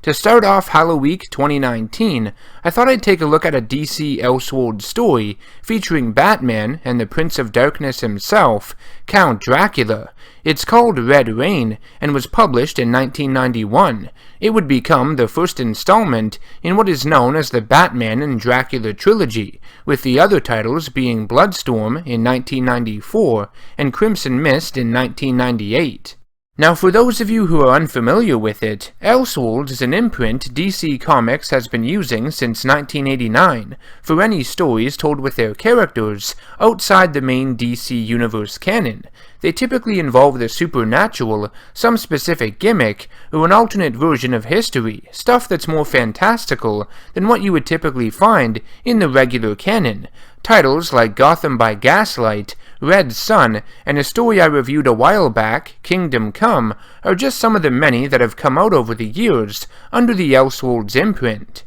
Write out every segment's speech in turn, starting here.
To start off Halloween 2019, I thought I'd take a look at a DC Elseworlds story featuring Batman and the Prince of Darkness himself, Count Dracula. It's called Red Rain and was published in 1991. It would become the first installment in what is known as the Batman and Dracula Trilogy, with the other titles being Bloodstorm in 1994 and Crimson Mist in 1998. Now, for those of you who are unfamiliar with it, Elseworlds is an imprint DC Comics has been using since 1989 for any stories told with their characters outside the main DC Universe canon. They typically involve the supernatural, some specific gimmick, or an alternate version of history, stuff that's more fantastical than what you would typically find in the regular canon. Titles like Gotham by Gaslight, Red Sun, and a story I reviewed a while back, Kingdom Come, are just some of the many that have come out over the years under the Elseworlds imprint.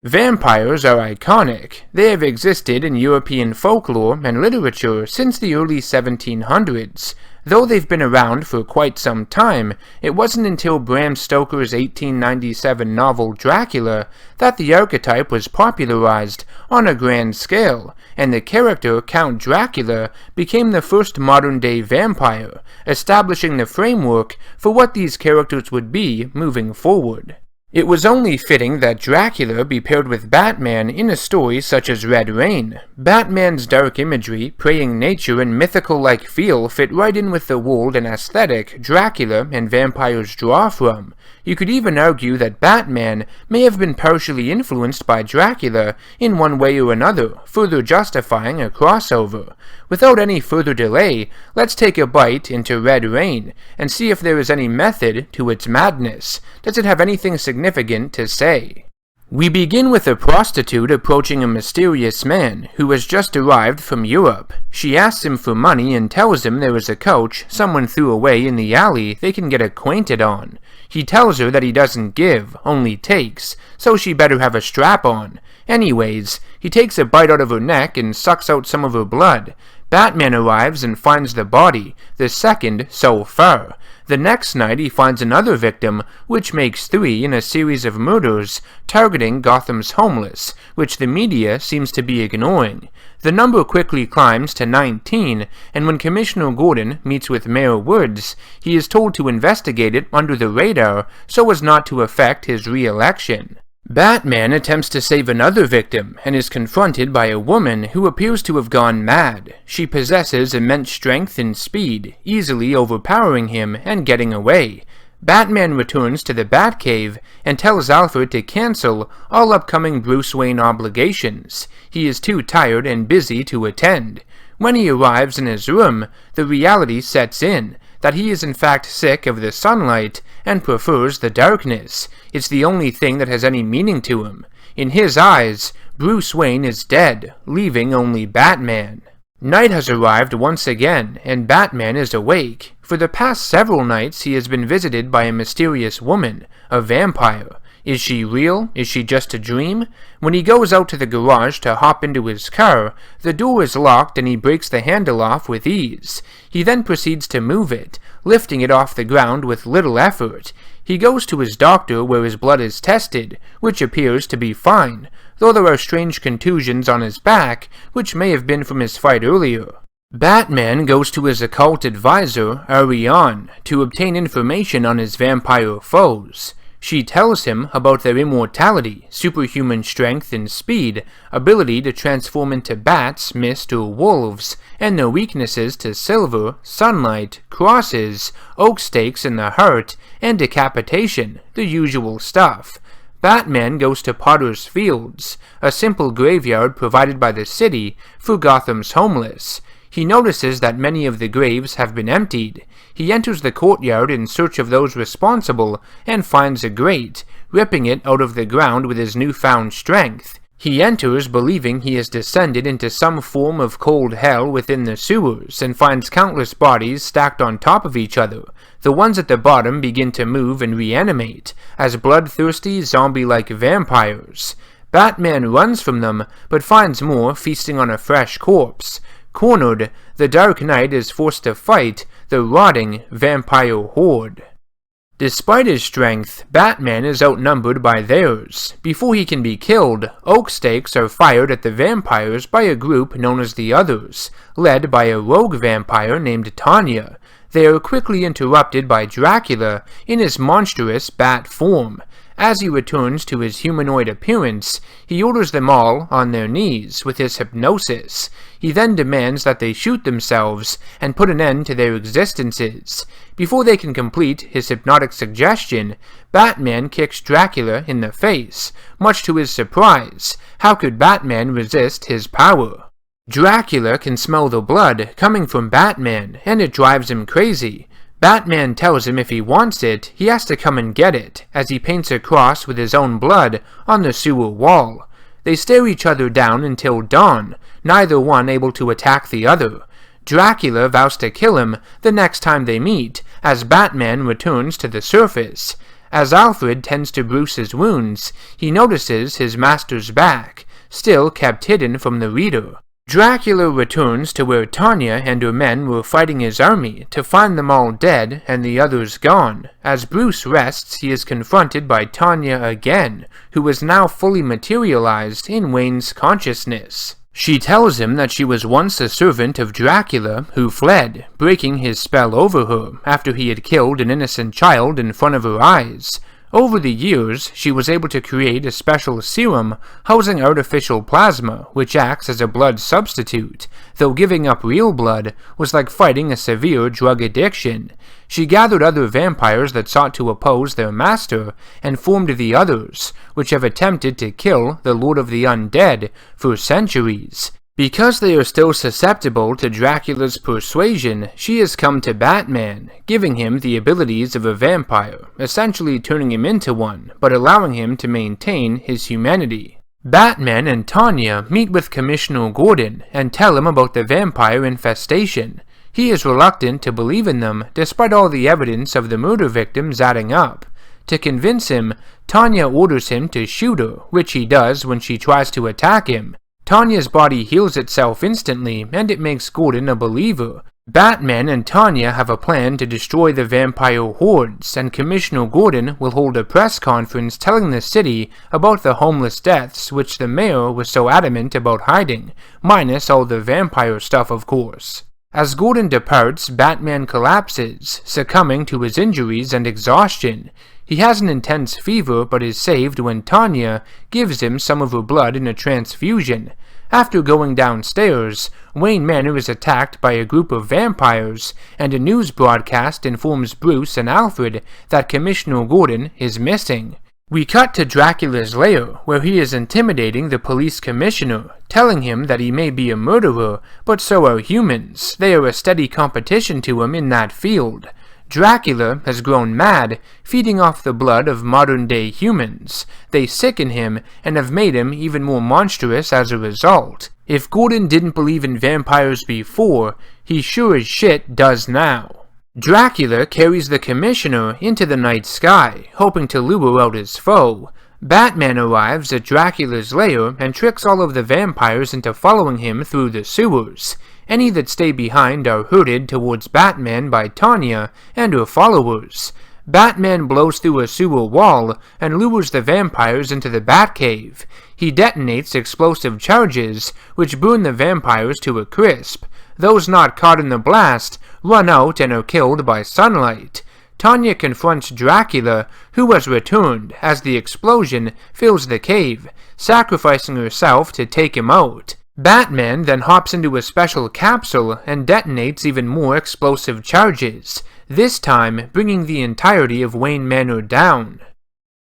Vampires are iconic. They have existed in European folklore and literature since the early 1700s. Though they've been around for quite some time, it wasn't until Bram Stoker's 1897 novel Dracula that the archetype was popularized on a grand scale, and the character Count Dracula became the first modern-day vampire, establishing the framework for what these characters would be moving forward. It was only fitting that Dracula be paired with Batman in a story such as Red Rain. Batman's dark imagery, preying nature, and mythical-like feel fit right in with the world and aesthetic Dracula and vampires draw from. You could even argue that Batman may have been partially influenced by Dracula in one way or another, further justifying a crossover. Without any further delay, let's take a bite into Red Rain and see if there is any method to its madness. Does it have anything significant to say? We begin with a prostitute approaching a mysterious man who has just arrived from Europe. She asks him for money and tells him there is a couch someone threw away in the alley they can get acquainted on. He tells her that he doesn't give, only takes, so she better have a strap on. Anyways, he takes a bite out of her neck and sucks out some of her blood. Batman arrives and finds the body, the second so far. The next night he finds another victim, which makes 3 in a series of murders targeting Gotham's homeless, which the media seems to be ignoring. The number quickly climbs to 19, and when Commissioner Gordon meets with Mayor Woods, he is told to investigate it under the radar so as not to affect his re-election. Batman attempts to save another victim and is confronted by a woman who appears to have gone mad. She possesses immense strength and speed, easily overpowering him and getting away. Batman returns to the Batcave and tells Alfred to cancel all upcoming Bruce Wayne obligations. He is too tired and busy to attend. When he arrives in his room, the reality sets in, that he is in fact sick of the sunlight and prefers the darkness. It's the only thing that has any meaning to him. In his eyes, Bruce Wayne is dead, leaving only Batman. Night has arrived once again, and Batman is awake. For the past several nights he has been visited by a mysterious woman, a vampire. Is she real? Is she just a dream? When he goes out to the garage to hop into his car, the door is locked and he breaks the handle off with ease. He then proceeds to move it, lifting it off the ground with little effort. He goes to his doctor where his blood is tested, which appears to be fine, though there are strange contusions on his back, which may have been from his fight earlier. Batman goes to his occult advisor, Ariane, to obtain information on his vampire foes. She tells him about their immortality, superhuman strength and speed, ability to transform into bats, mist, or wolves, and their weaknesses to silver, sunlight, crosses, oak stakes in the heart, and decapitation, the usual stuff. Batman goes to Potter's Fields, a simple graveyard provided by the city for Gotham's homeless. He notices that many of the graves have been emptied. He enters the courtyard in search of those responsible and finds a grate, ripping it out of the ground with his newfound strength. He enters believing he has descended into some form of cold hell within the sewers and finds countless bodies stacked on top of each other. The ones at the bottom begin to move and reanimate as bloodthirsty, zombie-like vampires. Batman runs from them, but finds more feasting on a fresh corpse. Cornered, the Dark Knight is forced to fight the rotting vampire horde. Despite his strength, Batman is outnumbered by theirs. Before he can be killed, oak stakes are fired at the vampires by a group known as the Others, led by a rogue vampire named Tanya. They are quickly interrupted by Dracula in his monstrous bat form. As he returns to his humanoid appearance, he orders them all on their knees with his hypnosis. He then demands that they shoot themselves and put an end to their existences. Before they can complete his hypnotic suggestion, Batman kicks Dracula in the face. Much to his surprise, how could Batman resist his power? Dracula can smell the blood coming from Batman, and it drives him crazy. Batman tells him if he wants it, he has to come and get it, as he paints a cross with his own blood on the sewer wall. They stare each other down until dawn, neither one able to attack the other. Dracula vows to kill him the next time they meet, as Batman returns to the surface. As Alfred tends to Bruce's wounds, he notices his master's back, still kept hidden from the reader. Dracula returns to where Tanya and her men were fighting his army to find them all dead and the others gone. As Bruce rests, he is confronted by Tanya again, who is now fully materialized in Wayne's consciousness. She tells him that she was once a servant of Dracula who fled, breaking his spell over her after he had killed an innocent child in front of her eyes. Over the years, she was able to create a special serum housing artificial plasma, which acts as a blood substitute, though giving up real blood was like fighting a severe drug addiction. She gathered other vampires that sought to oppose their master, and formed the Others, which have attempted to kill the Lord of the Undead for centuries. Because they are still susceptible to Dracula's persuasion, she has come to Batman, giving him the abilities of a vampire, essentially turning him into one, but allowing him to maintain his humanity. Batman and Tanya meet with Commissioner Gordon and tell him about the vampire infestation. He is reluctant to believe in them, despite all the evidence of the murder victims adding up. To convince him, Tanya orders him to shoot her, which he does when she tries to attack him. Tanya's body heals itself instantly, and it makes Gordon a believer. Batman and Tanya have a plan to destroy the vampire hordes, and Commissioner Gordon will hold a press conference telling the city about the homeless deaths which the mayor was so adamant about hiding, minus all the vampire stuff, of course. As Gordon departs, Batman collapses, succumbing to his injuries and exhaustion. He has an intense fever but is saved when Tanya gives him some of her blood in a transfusion. After going downstairs, Wayne Manor is attacked by a group of vampires, and a news broadcast informs Bruce and Alfred that Commissioner Gordon is missing. We cut to Dracula's lair, where he is intimidating the police commissioner, telling him that he may be a murderer, but so are humans. They are a steady competition to him in that field. Dracula has grown mad, feeding off the blood of modern-day humans. They sicken him and have made him even more monstrous as a result. If Gordon didn't believe in vampires before, he sure as shit does now. Dracula carries the Commissioner into the night sky, hoping to lure out his foe. Batman arrives at Dracula's lair and tricks all of the vampires into following him through the sewers. Any that stay behind are herded towards Batman by Tanya and her followers. Batman blows through a sewer wall and lures the vampires into the Batcave. He detonates explosive charges, which burn the vampires to a crisp. Those not caught in the blast run out and are killed by sunlight. Tanya confronts Dracula, who has returned, as the explosion fills the cave, sacrificing herself to take him out. Batman then hops into a special capsule and detonates even more explosive charges, this time bringing the entirety of Wayne Manor down.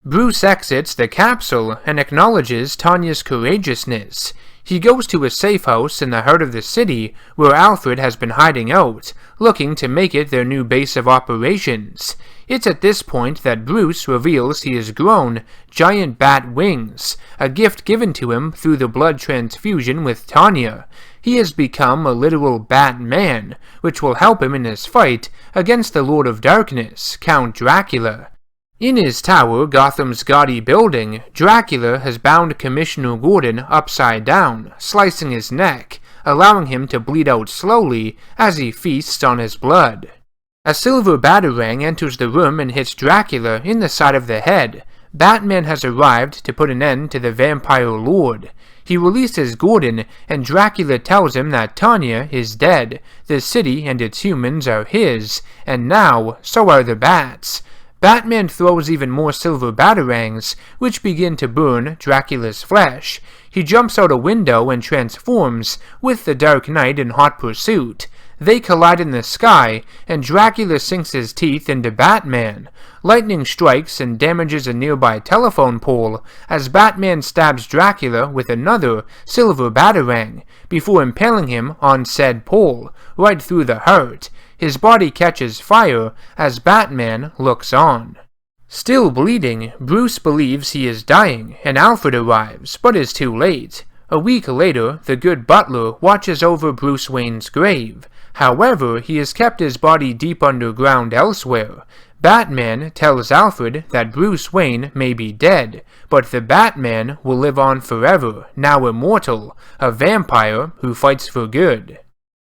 Bruce exits the capsule and acknowledges Tanya's courageousness. He goes to a safe house in the heart of the city where Alfred has been hiding out, looking to make it their new base of operations. It's at this point that Bruce reveals he has grown giant bat wings, a gift given to him through the blood transfusion with Tanya. He has become a literal Batman, which will help him in his fight against the Lord of Darkness, Count Dracula. In his tower, Gotham's gaudy building, Dracula has bound Commissioner Gordon upside down, slicing his neck. allowing him to bleed out slowly as he feasts on his blood. A silver batarang enters the room and hits Dracula in the side of the head. Batman has arrived to put an end to the vampire lord. He releases Gordon, and Dracula tells him that Tanya is dead, the city and its humans are his, and now so are the bats. Batman throws even more silver batarangs, which begin to burn Dracula's flesh. He jumps out a window and transforms, with the Dark Knight in hot pursuit. They collide in the sky, and Dracula sinks his teeth into Batman. Lightning strikes and damages a nearby telephone pole as Batman stabs Dracula with another silver batarang, before impaling him on said pole, right through the heart. His body catches fire as Batman looks on. Still bleeding, Bruce believes he is dying, and Alfred arrives, but is too late. A week later, the good butler watches over Bruce Wayne's grave. However, he has kept his body deep underground elsewhere. Batman tells Alfred that Bruce Wayne may be dead, but the Batman will live on forever, now immortal, a vampire who fights for good.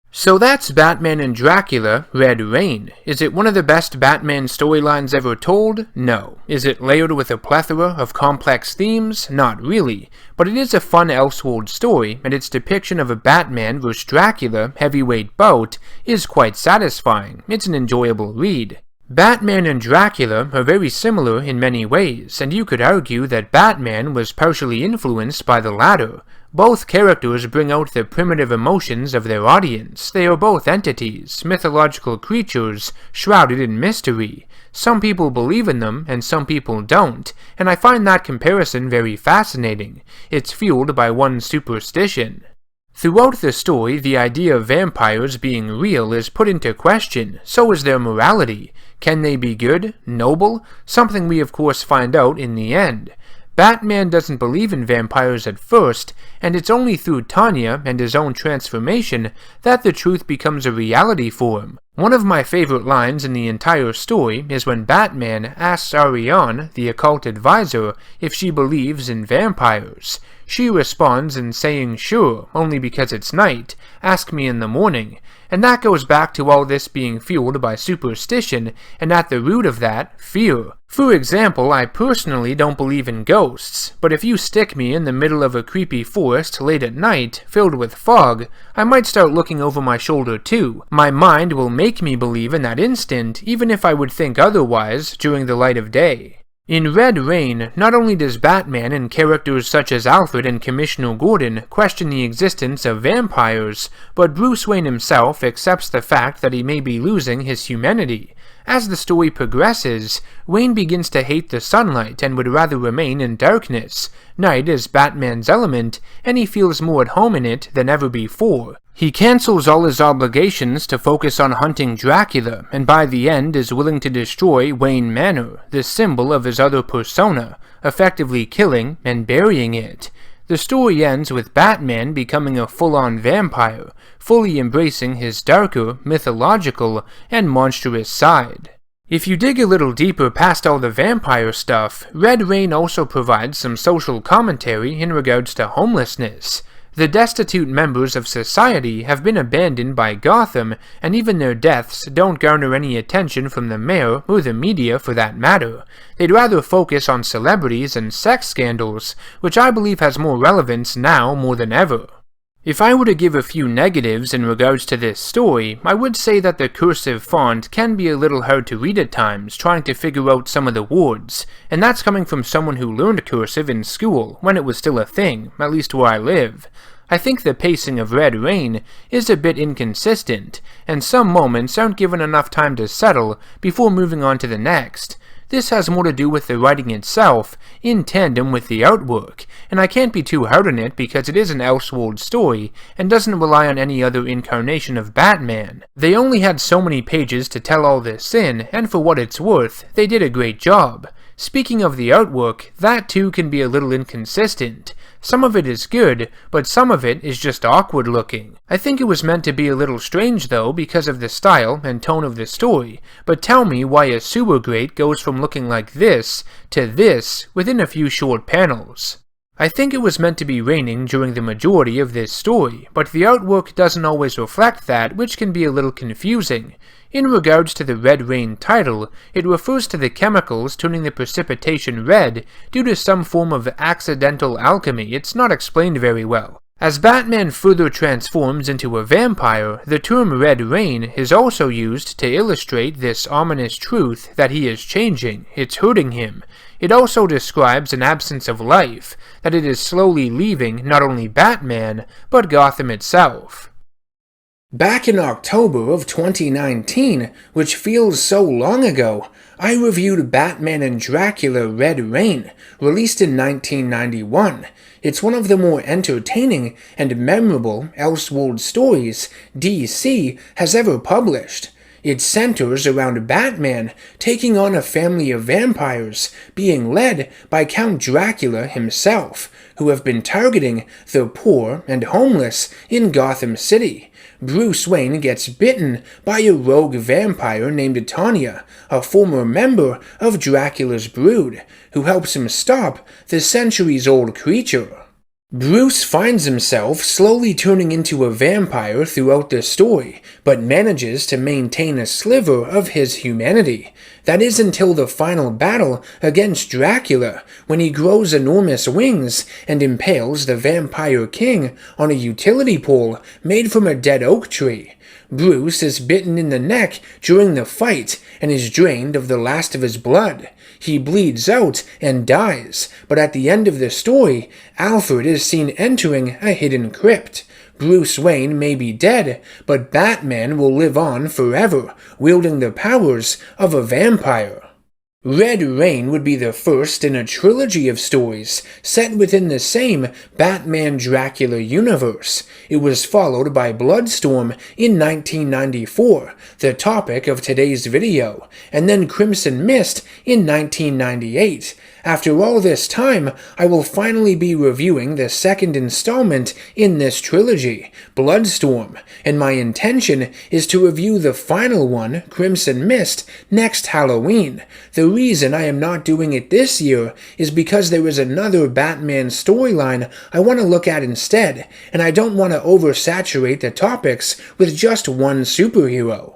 So that's Batman and Dracula, Red Rain. Is it one of the best Batman storylines ever told? No. Is it layered with a plethora of complex themes? Not really. But it is a fun Elseworld story, and its depiction of a Batman vs. Dracula heavyweight bout is quite satisfying. It's an enjoyable read. Batman and Dracula are very similar in many ways, and you could argue that Batman was partially influenced by the latter. Both characters bring out the primitive emotions of their audience. They are both entities, mythological creatures, shrouded in mystery. Some people believe in them, and some people don't, and I find that comparison very fascinating. It's fueled by one superstition. Throughout the story, the idea of vampires being real is put into question, so is their morality. Can they be good, noble? Something we of course find out in the end. Batman doesn't believe in vampires at first, and it's only through Tanya and his own transformation that the truth becomes a reality for him. One of my favorite lines in the entire story is when Batman asks Ariane, the occult advisor, if she believes in vampires. She responds in saying sure, only because it's night, ask me in the morning. And that goes back to all this being fueled by superstition, and at the root of that, fear. For example, I personally don't believe in ghosts, but if you stick me in the middle of a creepy forest late at night, filled with fog, I might start looking over my shoulder too. My mind will make me believe in that instant, even if I would think otherwise during the light of day. In Red Rain, not only does Batman and characters such as Alfred and Commissioner Gordon question the existence of vampires, but Bruce Wayne himself accepts the fact that he may be losing his humanity. As the story progresses, Wayne begins to hate the sunlight and would rather remain in darkness. Night is Batman's element, and he feels more at home in it than ever before. He cancels all his obligations to focus on hunting Dracula, and by the end is willing to destroy Wayne Manor, the symbol of his other persona, effectively killing and burying it. The story ends with Batman becoming a full-on vampire, fully embracing his darker, mythological, and monstrous side. If you dig a little deeper past all the vampire stuff, Red Rain also provides some social commentary in regards to homelessness. The destitute members of society have been abandoned by Gotham, and even their deaths don't garner any attention from the mayor or the media for that matter. They'd rather focus on celebrities and sex scandals, which I believe has more relevance now more than ever. If I were to give a few negatives in regards to this story, I would say that the cursive font can be a little hard to read at times, trying to figure out some of the words, and that's coming from someone who learned cursive in school, when it was still a thing, at least where I live. I think the pacing of Red Rain is a bit inconsistent, and some moments aren't given enough time to settle before moving on to the next. This has more to do with the writing itself, in tandem with the artwork, and I can't be too hard on it because it is an Elseworld story, and doesn't rely on any other incarnation of Batman. They only had so many pages to tell all this in, and for what it's worth, they did a great job. Speaking of the artwork, that too can be a little inconsistent. Some of it is good, but some of it is just awkward looking. I think it was meant to be a little strange though because of the style and tone of the story, but tell me why a sewer grate goes from looking like this to this within a few short panels. I think it was meant to be raining during the majority of this story, but the artwork doesn't always reflect that, which can be a little confusing. In regards to the Red Rain title, it refers to the chemicals turning the precipitation red due to some form of accidental alchemy. It's not explained very well. As Batman further transforms into a vampire, the term Red Rain is also used to illustrate this ominous truth that he is changing, it's hurting him. It also describes an absence of life, that it is slowly leaving not only Batman, but Gotham itself. Back in October of 2019, which feels so long ago, I reviewed Batman and Dracula Red Rain, released in 1991. It's one of the more entertaining and memorable Elseworld stories DC has ever published. It centers around Batman taking on a family of vampires being led by Count Dracula himself, who have been targeting the poor and homeless in Gotham City. Bruce Wayne gets bitten by a rogue vampire named Tanya, a former member of Dracula's brood, who helps him stop the centuries-old creature. Bruce finds himself slowly turning into a vampire throughout the story, but manages to maintain a sliver of his humanity. That is until the final battle against Dracula, when he grows enormous wings and impales the Vampire King on a utility pole made from a dead oak tree. Bruce is bitten in the neck during the fight and is drained of the last of his blood. He bleeds out and dies, but at the end of the story, Alfred is seen entering a hidden crypt. Bruce Wayne may be dead, but Batman will live on forever, wielding the powers of a vampire. Red Rain would be the first in a trilogy of stories set within the same Batman Dracula universe. It was followed by Bloodstorm in 1994, the topic of today's video, and then Crimson Mist in 1998. After all this time, I will finally be reviewing the second installment in this trilogy, Bloodstorm, and my intention is to review the final one, Crimson Mist, next Halloween. The reason I am not doing it this year is because there is another Batman storyline I want to look at instead, and I don't want to oversaturate the topics with just one superhero.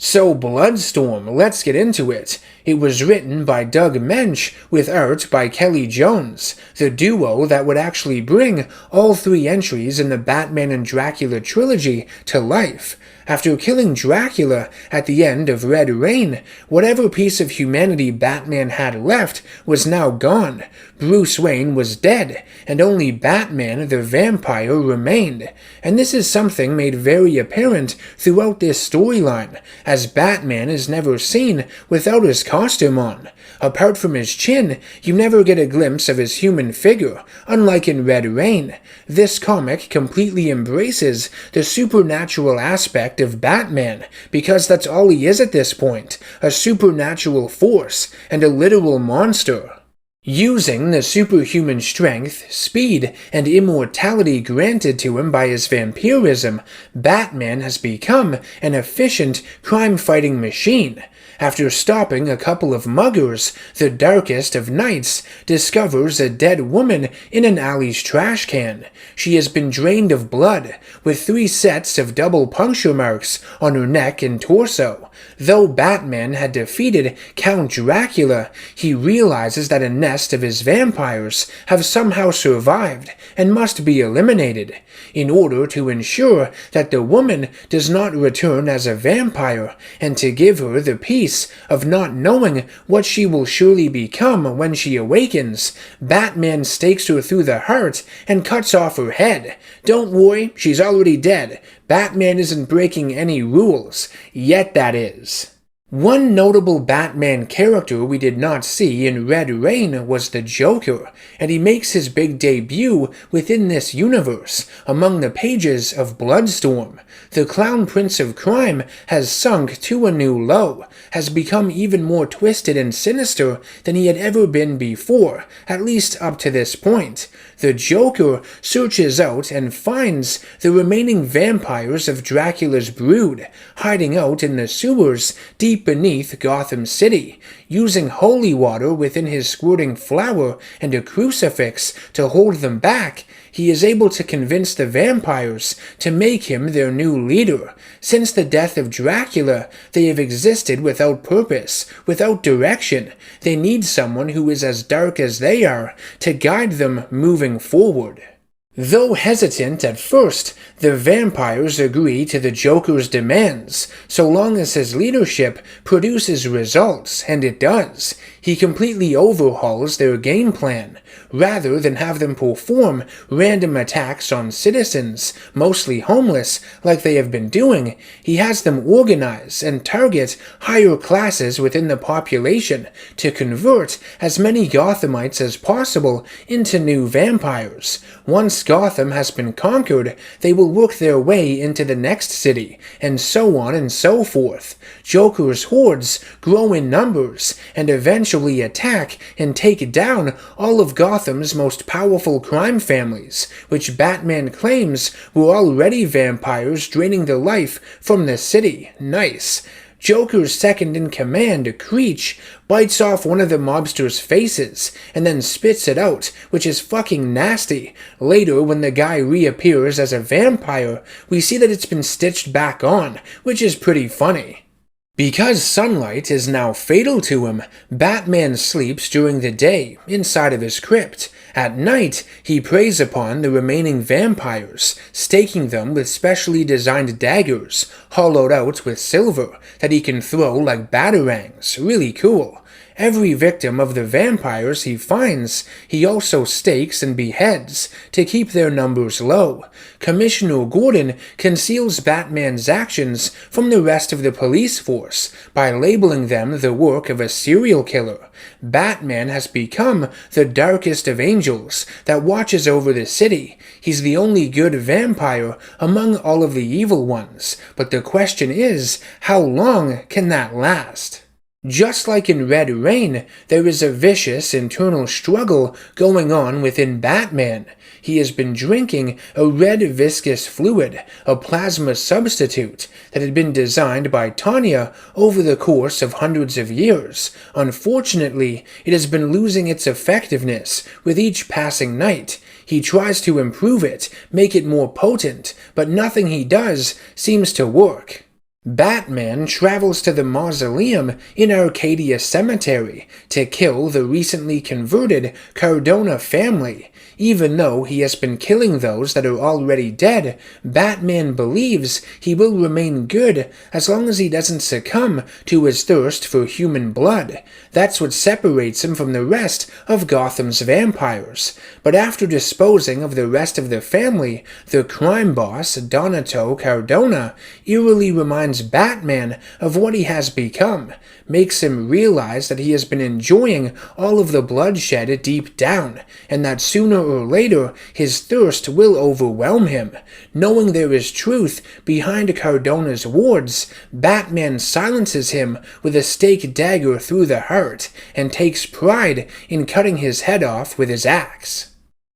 So Bloodstorm, let's get into it. It was written by Doug Mensch with art by Kelly Jones, the duo that would actually bring all three entries in the Batman and Dracula trilogy to life. After killing Dracula at the end of Red Rain, whatever piece of humanity Batman had left was now gone. Bruce Wayne was dead, and only Batman the vampire remained. And this is something made very apparent throughout this storyline, as Batman is never seen without his costume on. Apart from his chin, you never get a glimpse of his human figure, unlike in Red Rain. This comic completely embraces the supernatural aspect of Batman, because that's all he is at this point, a supernatural force and a literal monster. Using the superhuman strength, speed, and immortality granted to him by his vampirism, Batman has become an efficient crime-fighting machine. After stopping a couple of muggers, the darkest of nights discovers a dead woman in an alley's trash can. She has been drained of blood, with 3 sets of double puncture marks on her neck and torso. Though Batman had defeated Count Dracula, he realizes that a nest of his vampires have somehow survived and must be eliminated. In order to ensure that the woman does not return as a vampire, and to give her the peace of not knowing what she will surely become when she awakens, Batman stakes her through the heart and cuts off her head. Don't worry, she's already dead. Batman isn't breaking any rules. Yet that is. One notable Batman character we did not see in Red Rain was the Joker, and he makes his big debut within this universe, among the pages of Bloodstorm. The Clown Prince of Crime has sunk to a new low, has become even more twisted and sinister than he had ever been before, at least up to this point. The Joker searches out and finds the remaining vampires of Dracula's brood, hiding out in the sewers deep beneath Gotham City. Using holy water within his squirting flower and a crucifix to hold them back, he is able to convince the vampires to make him their new leader. Since the death of Dracula, they have existed without purpose, without direction. They need someone who is as dark as they are to guide them moving forward. Though hesitant at first, the vampires agree to the Joker's demands, so long as his leadership produces results, and it does. He completely overhauls their game plan. Rather than have them perform random attacks on citizens, mostly homeless, like they have been doing, he has them organize and target higher classes within the population to convert as many Gothamites as possible into new vampires. Once Gotham has been conquered, they will work their way into the next city, and so on and so forth. Joker's hordes grow in numbers, and eventually attack and take down all of Gotham's most powerful crime families, which Batman claims were already vampires draining the life from the city. Nice. Joker's second-in-command, Creech, bites off one of the mobsters' faces, and then spits it out, which is fucking nasty. Later, when the guy reappears as a vampire, we see that it's been stitched back on, which is pretty funny. Because sunlight is now fatal to him, Batman sleeps during the day, inside of his crypt. At night, he preys upon the remaining vampires, staking them with specially designed daggers, hollowed out with silver, that he can throw like batarangs. Really cool. Every victim of the vampires he finds, he also stakes and beheads to keep their numbers low. Commissioner Gordon conceals Batman's actions from the rest of the police force by labeling them the work of a serial killer. Batman has become the darkest of angels that watches over the city. He's the only good vampire among all of the evil ones, but the question is, how long can that last? Just like in Red Rain, there is a vicious internal struggle going on within Batman. He has been drinking a red viscous fluid, a plasma substitute, that had been designed by Tanya over the course of hundreds of years. Unfortunately, it has been losing its effectiveness with each passing night. He tries to improve it, make it more potent, but nothing he does seems to work. Batman travels to the mausoleum in Arcadia Cemetery to kill the recently converted Cardona family. Even though he has been killing those that are already dead, Batman believes he will remain good as long as he doesn't succumb to his thirst for human blood. That's what separates him from the rest of Gotham's vampires. But after disposing of the rest of the family, the crime boss, Donato Cardona, eerily reminds Batman of what he has become, makes him realize that he has been enjoying all of the bloodshed deep down, and that sooner or later his thirst will overwhelm him. Knowing there is truth behind Cardona's words, Batman silences him with a stake dagger through the heart, and takes pride in cutting his head off with his axe.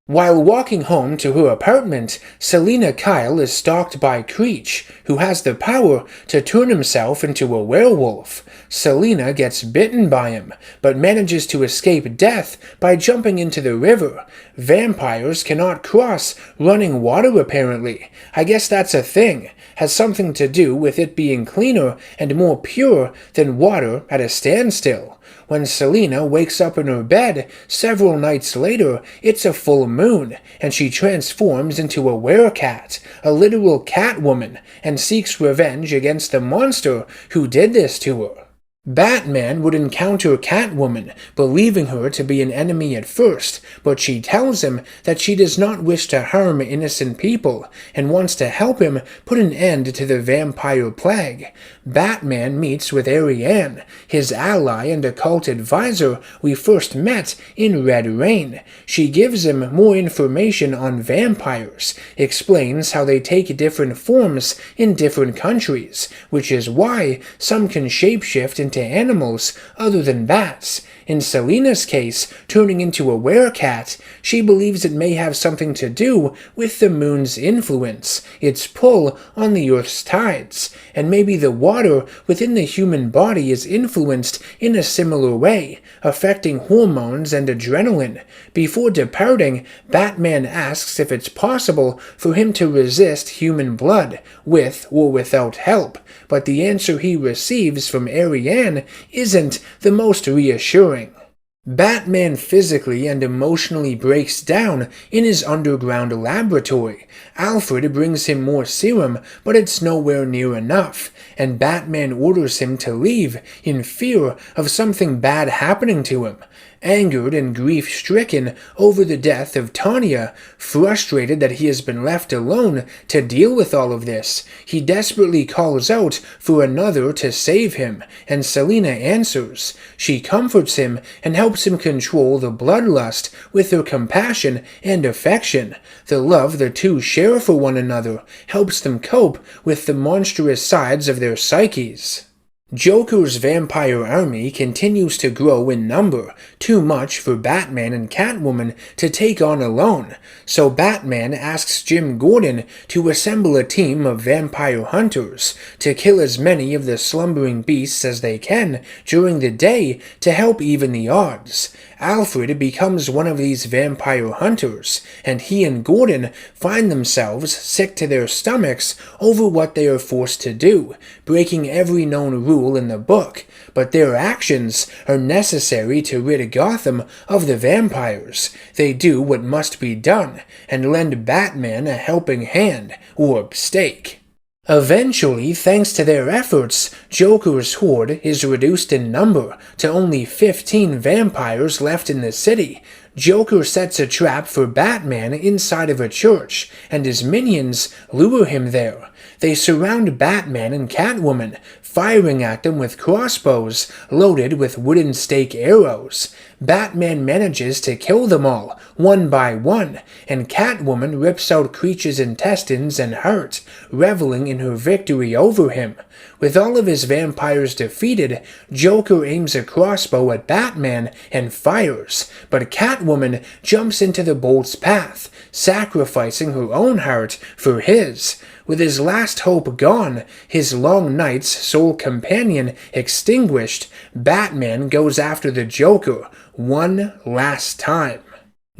While walking home to her apartment, Selina Kyle is stalked by Creech, who has the power to turn himself into a werewolf. Selina gets bitten by him, but manages to escape death by jumping into the river. Vampires cannot cross running water apparently. I guess that's a thing. Has something to do with it being cleaner and more pure than water at a standstill. When Selina wakes up in her bed several nights later, it's a full moon, and she transforms into a werecat, a literal cat woman, and seeks revenge against the monster who did this to her. Batman would encounter Catwoman, believing her to be an enemy at first, but she tells him that she does not wish to harm innocent people, and wants to help him put an end to the vampire plague. Batman meets with Ariane, his ally and occult advisor we first met in Red Rain. She gives him more information on vampires, explains how they take different forms in different countries, which is why some can shapeshift into animals other than bats. In Selina's case, turning into a werecat, she believes it may have something to do with the moon's influence, its pull on the Earth's tides, and maybe the water within the human body is influenced in a similar way, affecting hormones and adrenaline. Before departing, Batman asks if it's possible for him to resist human blood, with or without help, but the answer he receives from Ariane isn't the most reassuring. Batman physically and emotionally breaks down in his underground laboratory. Alfred brings him more serum, but it's nowhere near enough, and Batman orders him to leave in fear of something bad happening to him. Angered and grief-stricken over the death of Tanya, frustrated that he has been left alone to deal with all of this, he desperately calls out for another to save him, and Selina answers. She comforts him and helps him control the bloodlust with her compassion and affection. The love the two share for one another helps them cope with the monstrous sides of their psyches. Joker's vampire army continues to grow in number, too much for Batman and Catwoman to take on alone, so Batman asks Jim Gordon to assemble a team of vampire hunters to kill as many of the slumbering beasts as they can during the day to help even the odds. Alfred becomes one of these vampire hunters, and he and Gordon find themselves sick to their stomachs over what they are forced to do, breaking every known rule in the book, but their actions are necessary to rid Gotham of the vampires. They do what must be done, and lend Batman a helping hand, or stake. Eventually, thanks to their efforts, Joker's horde is reduced in number to only 15 vampires left in the city. Joker sets a trap for Batman inside of a church, and his minions lure him there. They surround Batman and Catwoman, firing at them with crossbows loaded with wooden stake arrows. Batman manages to kill them all, one by one, and Catwoman rips out Creature's intestines and heart, reveling in her victory over him. With all of his vampires defeated, Joker aims a crossbow at Batman and fires, but Catwoman jumps into the bolt's path, sacrificing her own heart for his. With his last hope gone, his long night's sole companion extinguished, Batman goes after the Joker one last time.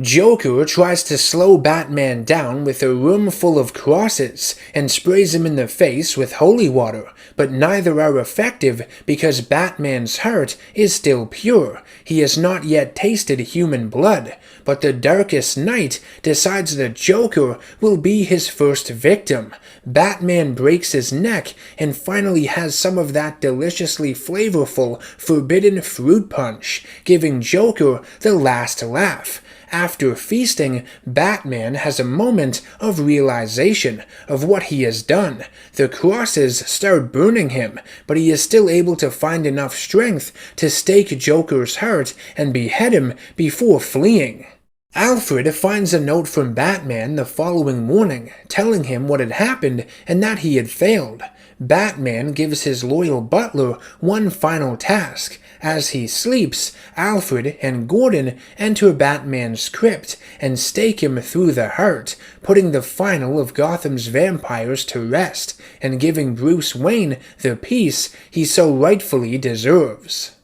Joker tries to slow Batman down with a room full of crosses and sprays him in the face with holy water, but neither are effective because Batman's heart is still pure. He has not yet tasted human blood, but the Darkest Night decides the Joker will be his first victim. Batman breaks his neck and finally has some of that deliciously flavorful forbidden fruit punch, giving Joker the last laugh. After feasting, Batman has a moment of realization of what he has done. The crosses start burning him, but he is still able to find enough strength to stake Joker's heart and behead him before fleeing. Alfred finds a note from Batman the following morning, telling him what had happened and that he had failed. Batman gives his loyal butler one final task. As he sleeps, Alfred and Gordon enter Batman's crypt and stake him through the heart, putting the final of Gotham's vampires to rest and giving Bruce Wayne the peace he so rightfully deserves.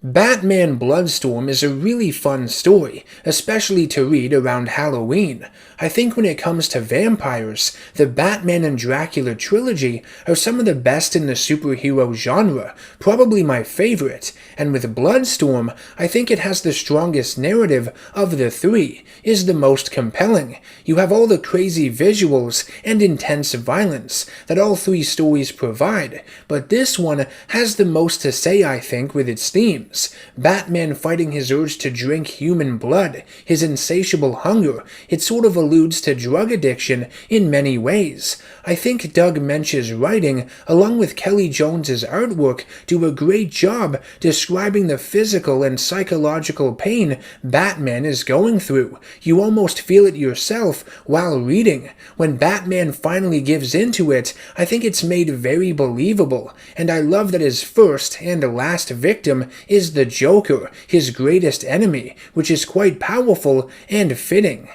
Batman Bloodstorm is a really fun story, especially to read around Halloween. I think when it comes to vampires, the Batman and Dracula Trilogy are some of the best in the superhero genre, probably my favorite, and with Bloodstorm, I think it has the strongest narrative of the three, is the most compelling. You have all the crazy visuals and intense violence that all three stories provide, but this one has the most to say, I think, with its theme. Batman fighting his urge to drink human blood, his insatiable hunger. It sort of alludes to drug addiction in many ways. I think Doug Moench's writing, along with Kelly Jones's artwork, do a great job describing the physical and psychological pain Batman is going through. You almost feel it yourself while reading. When Batman finally gives into it, I think it's made very believable, and I love that his first and last victim is the Joker, his greatest enemy, which is quite powerful and fitting.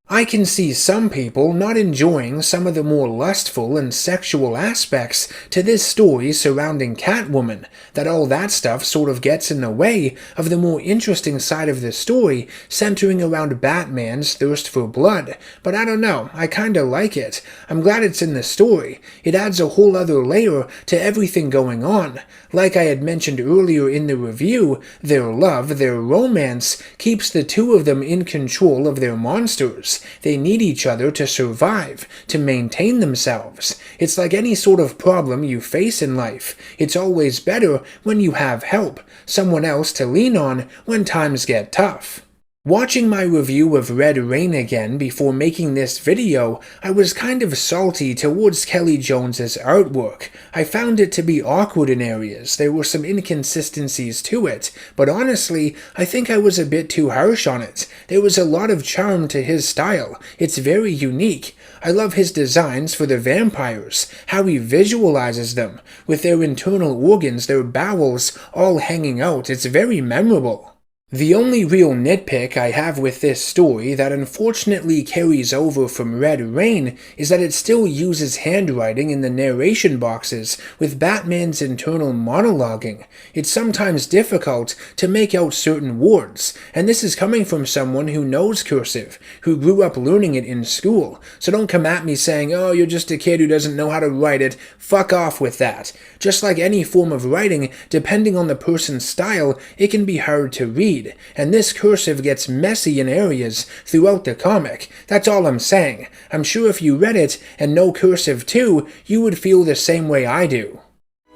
I can see some people not enjoying some of the more lustful and sexual aspects to this story surrounding Catwoman, that all that stuff sort of gets in the way of the more interesting side of the story centering around Batman's thirst for blood, but I don't know, I kinda like it. I'm glad it's in the story. It adds a whole other layer to everything going on. Like I had mentioned earlier in the review, their love, their romance, keeps the two of them in control of their monsters. They need each other to survive, to maintain themselves. It's like any sort of problem you face in life. It's always better when you have help, someone else to lean on when times get tough. Watching my review of Red Rain again before making this video, I was kind of salty towards Kelly Jones's artwork. I found it to be awkward in areas, there were some inconsistencies to it, but honestly, I think I was a bit too harsh on it. There was a lot of charm to his style, it's very unique. I love his designs for the vampires, how he visualizes them, with their internal organs, their bowels, all hanging out, it's very memorable. The only real nitpick I have with this story that unfortunately carries over from Red Rain is that it still uses handwriting in the narration boxes with Batman's internal monologuing. It's sometimes difficult to make out certain words, and this is coming from someone who knows cursive, who grew up learning it in school, so don't come at me saying, oh, you're just a kid who doesn't know how to write it. Fuck off with that. Just like any form of writing, depending on the person's style, it can be hard to read. And this cursive gets messy in areas throughout the comic. That's all I'm saying. I'm sure if you read it and know cursive too, you would feel the same way I do.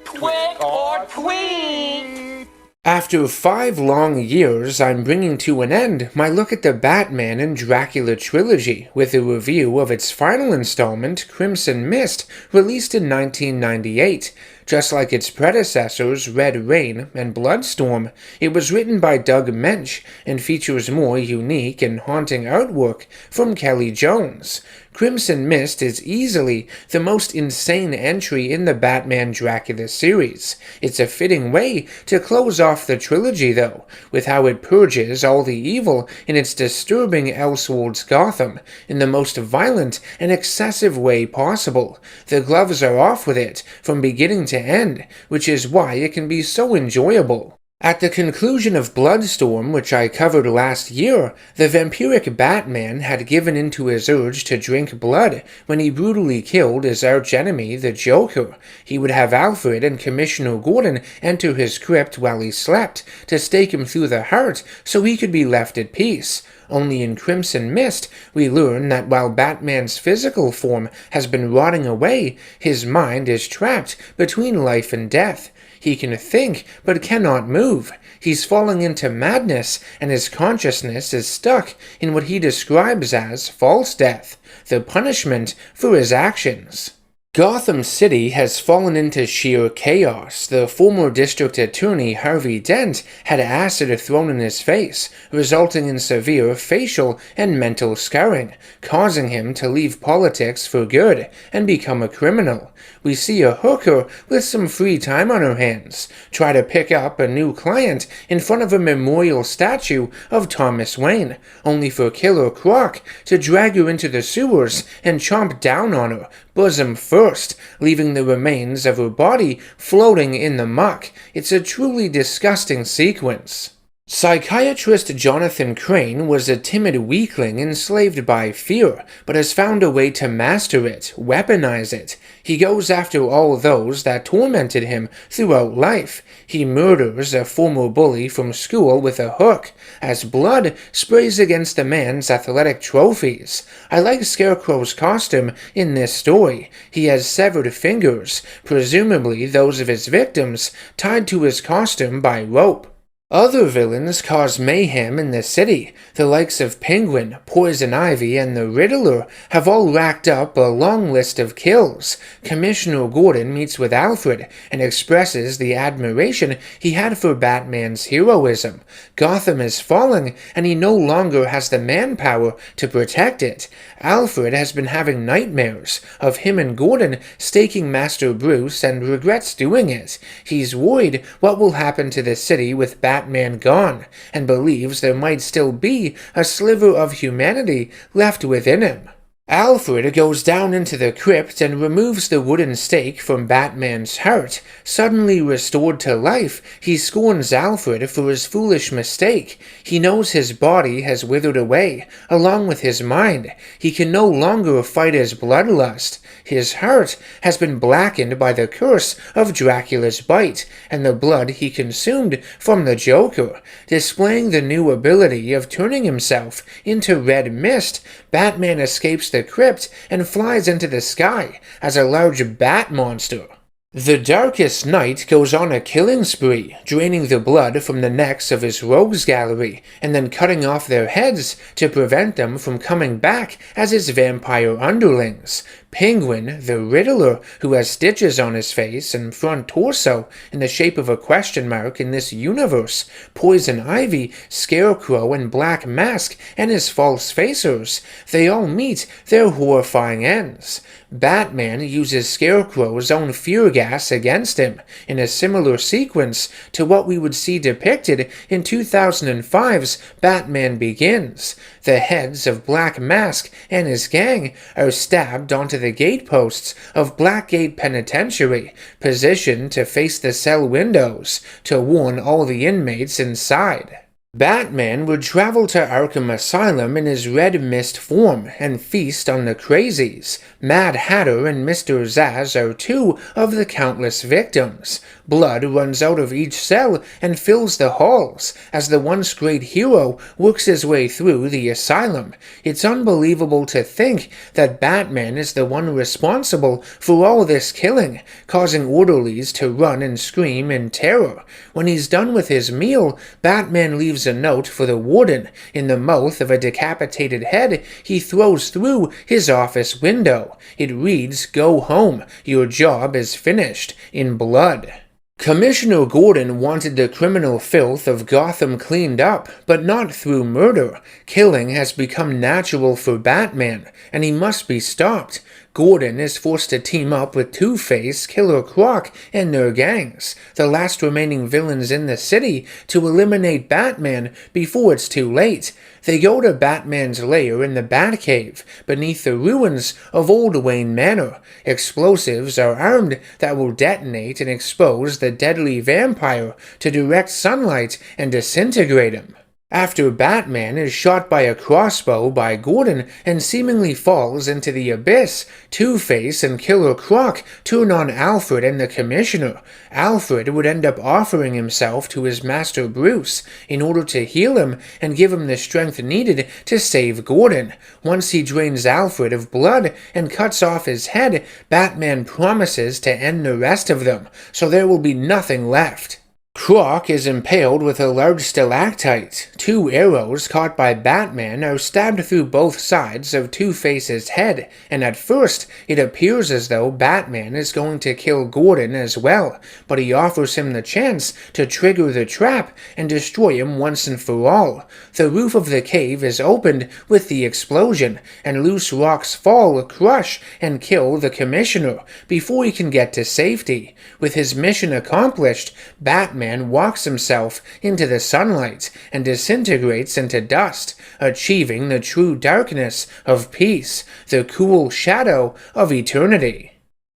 Twig or tweet! After 5 long years, I'm bringing to an end my look at the Batman and Dracula Trilogy with a review of its final installment, Crimson Mist, released in 1998. Just like its predecessors, Red Rain and Bloodstorm, it was written by Doug Moench and features more unique and haunting artwork from Kelly Jones. Crimson Mist is easily the most insane entry in the Batman Dracula series. It's a fitting way to close off the trilogy, though, with how it purges all the evil in its disturbing Elseworlds Gotham in the most violent and excessive way possible. The gloves are off with it from beginning to end, which is why it can be so enjoyable. At the conclusion of Bloodstorm, which I covered last year, the vampiric Batman had given into his urge to drink blood when he brutally killed his archenemy, the Joker. He would have Alfred and Commissioner Gordon enter his crypt while he slept, to stake him through the heart so he could be left at peace. Only in Crimson Mist, we learn that while Batman's physical form has been rotting away, his mind is trapped between life and death. He can think, but cannot move. He's falling into madness, and his consciousness is stuck in what he describes as false death, the punishment for his actions. Gotham City has fallen into sheer chaos. The former district attorney, Harvey Dent, had acid thrown in his face, resulting in severe facial and mental scarring, causing him to leave politics for good and become a criminal. We see a hooker with some free time on her hands try to pick up a new client in front of a memorial statue of Thomas Wayne, only for Killer Croc to drag her into the sewers and chomp down on her, bosom first, leaving the remains of her body floating in the muck. It's a truly disgusting sequence. Psychiatrist Jonathan Crane was a timid weakling enslaved by fear, but has found a way to master it, weaponize it. He goes after all those that tormented him throughout life. He murders a former bully from school with a hook, as blood sprays against the man's athletic trophies. I like Scarecrow's costume in this story. He has severed fingers, presumably those of his victims, tied to his costume by rope. Other villains cause mayhem in the city. The likes of Penguin, Poison Ivy, and the Riddler have all racked up a long list of kills. Commissioner Gordon meets with Alfred and expresses the admiration he had for Batman's heroism. Gotham is falling, and he no longer has the manpower to protect it. Alfred has been having nightmares of him and Gordon staking Master Bruce and regrets doing it. He's worried what will happen to the city with Batman gone, and believes there might still be a sliver of humanity left within him. Alfred goes down into the crypt and removes the wooden stake from Batman's heart. Suddenly restored to life, he scorns Alfred for his foolish mistake. He knows his body has withered away, along with his mind. He can no longer fight his bloodlust. His heart has been blackened by the curse of Dracula's bite, and the blood he consumed from the Joker. Displaying the new ability of turning himself into red mist, Batman escapes the crypt and flies into the sky as a large bat monster. The Darkest Knight goes on a killing spree, draining the blood from the necks of his rogues gallery, and then cutting off their heads to prevent them from coming back as his vampire underlings. Penguin, the Riddler, who has stitches on his face and front torso in the shape of a question mark in this universe, Poison Ivy, Scarecrow, and Black Mask, and his false facers, they all meet their horrifying ends. Batman uses Scarecrow's own fear gas against him, in a similar sequence to what we would see depicted in 2005's Batman Begins. The heads of Black Mask and his gang are stabbed onto the gateposts of Blackgate Penitentiary, positioned to face the cell windows, to warn all the inmates inside. Batman would travel to Arkham Asylum in his red mist form and feast on the crazies. Mad Hatter and Mr. Zsasz are two of the countless victims. Blood runs out of each cell and fills the halls as the once great hero works his way through the asylum. It's unbelievable to think that Batman is the one responsible for all this killing, causing orderlies to run and scream in terror. When he's done with his meal, Batman leaves a note for the warden. In the mouth of a decapitated head he throws through his office window. It reads, "Go home. Your job is finished," in blood. Commissioner Gordon wanted the criminal filth of Gotham cleaned up, but not through murder. Killing has become natural for Batman, and he must be stopped. Gordon is forced to team up with Two-Face, Killer Croc, and their gangs, the last remaining villains in the city, to eliminate Batman before it's too late. They go to Batman's lair in the Batcave, beneath the ruins of Old Wayne Manor. Explosives are armed that will detonate and expose the deadly vampire to direct sunlight and disintegrate him. After Batman is shot by a crossbow by Gordon and seemingly falls into the abyss, Two-Face and Killer Croc turn on Alfred and the Commissioner. Alfred would end up offering himself to his master Bruce in order to heal him and give him the strength needed to save Gordon. Once he drains Alfred of blood and cuts off his head, Batman promises to end the rest of them, so there will be nothing left. Croc is impaled with a large stalactite. Two arrows caught by Batman are stabbed through both sides of Two-Face's head, and at first it appears as though Batman is going to kill Gordon as well, but he offers him the chance to trigger the trap and destroy him once and for all. The roof of the cave is opened with the explosion, and loose rocks fall, crush, and kill the Commissioner before he can get to safety. With his mission accomplished, Batman Batman walks himself into the sunlight and disintegrates into dust, achieving the true darkness of peace, the cool shadow of eternity.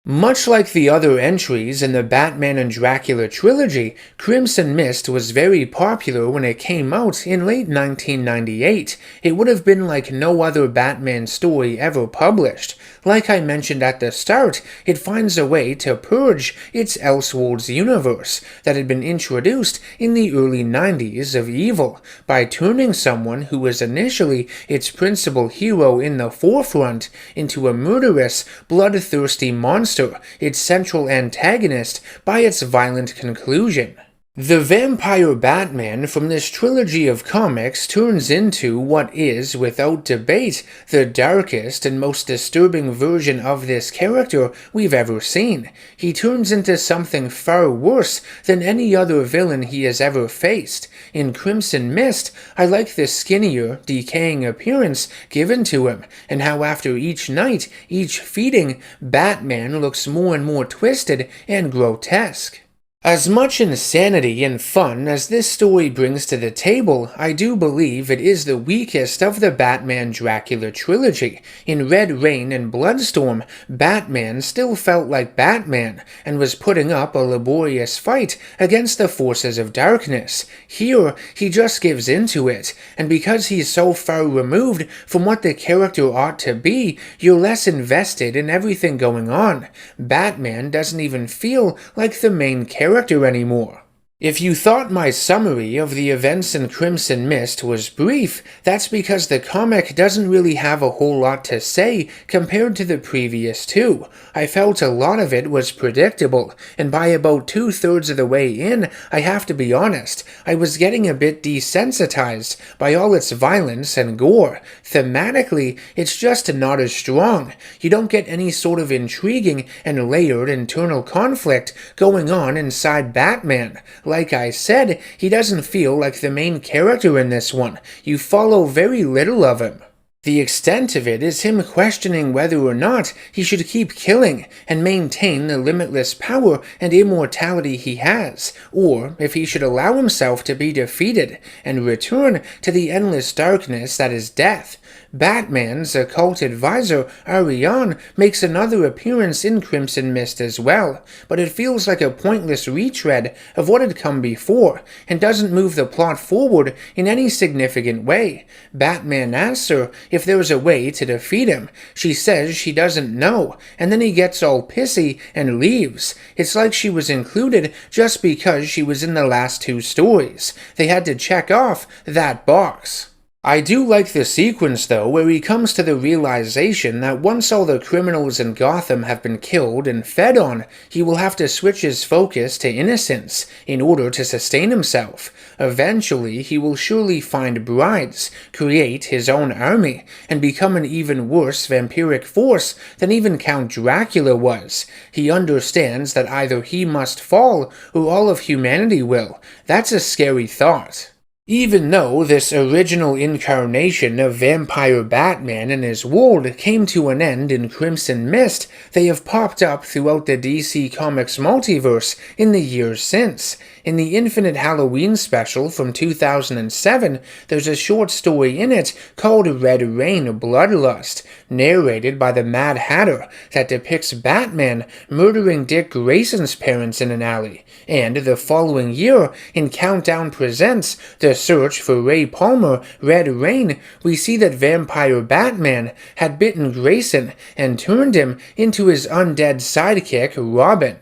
Much like the other entries in the Batman and Dracula trilogy, Crimson Mist was very popular when it came out in late 1998. It would have been like no other Batman story ever published. Like I mentioned at the start, it finds a way to purge its Elseworlds universe that had been introduced in the early 90s of evil by turning someone who was initially its principal hero in the forefront into a murderous, bloodthirsty monster, its central antagonist, by its violent conclusion. The vampire Batman from this trilogy of comics turns into what is, without debate, the darkest and most disturbing version of this character we've ever seen. He turns into something far worse than any other villain he has ever faced. In Crimson Mist, I like the skinnier, decaying appearance given to him, and how after each night, each feeding, Batman looks more and more twisted and grotesque. As much insanity and fun as this story brings to the table, I do believe it is the weakest of the Batman Dracula trilogy. In Red Rain and Bloodstorm, Batman still felt like Batman, and was putting up a laborious fight against the forces of darkness. Here, he just gives into it, and because he's so far removed from what the character ought to be, you're less invested in everything going on. Batman doesn't even feel like the main character anymore. If you thought my summary of the events in Crimson Mist was brief, that's because the comic doesn't really have a whole lot to say compared to the previous two. I felt a lot of it was predictable, and by about 2/3 of the way in, I have to be honest, I was getting a bit desensitized by all its violence and gore. Thematically, it's just not as strong. You don't get any sort of intriguing and layered internal conflict going on inside Batman. Like I said, he doesn't feel like the main character in this one. You follow very little of him. The extent of it is him questioning whether or not he should keep killing and maintain the limitless power and immortality he has, or if he should allow himself to be defeated and return to the endless darkness that is death. Batman's occult advisor, Ariane, makes another appearance in Crimson Mist as well, but it feels like a pointless retread of what had come before, and doesn't move the plot forward in any significant way. Batman asks her if there's a way to defeat him. She says she doesn't know, and then he gets all pissy and leaves. It's like she was included just because she was in the last two stories. They had to check off that box. I do like the sequence, though, where he comes to the realization that once all the criminals in Gotham have been killed and fed on, he will have to switch his focus to innocence in order to sustain himself. Eventually, he will surely find brides, create his own army, and become an even worse vampiric force than even Count Dracula was. He understands that either he must fall or all of humanity will. That's a scary thought. Even though this original incarnation of vampire Batman and his world came to an end in Crimson Mist, they have popped up throughout the DC Comics multiverse in the years since. In the Infinite Halloween special from 2007, there's a short story in it called Red Rain Bloodlust, narrated by the Mad Hatter, that depicts Batman murdering Dick Grayson's parents in an alley. And the following year, in Countdown Presents The Search for Ray Palmer, Red Rain, we see that vampire Batman had bitten Grayson and turned him into his undead sidekick, Robin.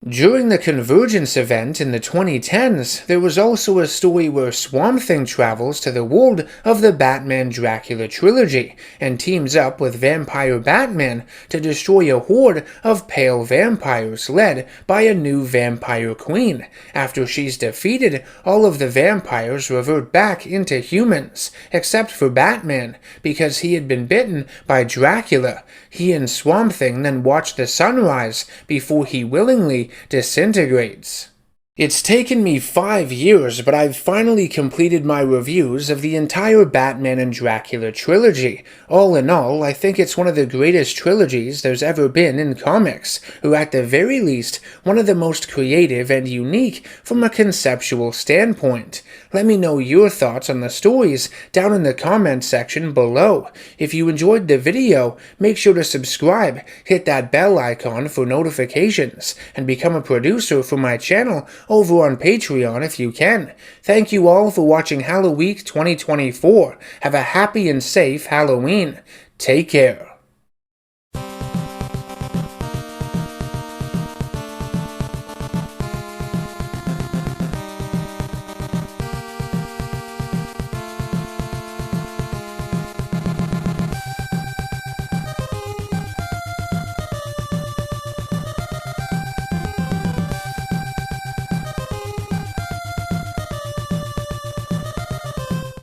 During the Convergence event in the 2010s, there was also a story where Swamp Thing travels to the world of the Batman Dracula Trilogy and teams up with Vampire Batman to destroy a horde of pale vampires led by a new vampire queen. After she's defeated, all of the vampires revert back into humans, except for Batman, because he had been bitten by Dracula. He and Swamp Thing then watch the sunrise before he willingly disintegrates. It's taken me 5 years, but I've finally completed my reviews of the entire Batman and Dracula trilogy. All in all, I think it's one of the greatest trilogies there's ever been in comics, or at the very least, one of the most creative and unique from a conceptual standpoint. Let me know your thoughts on the stories down in the comments section below. If you enjoyed the video, make sure to subscribe, hit that bell icon for notifications, and become a producer for my channel over on Patreon if you can. Thank you all for watching Halloween 2024. Have a happy and safe Halloween. Take care.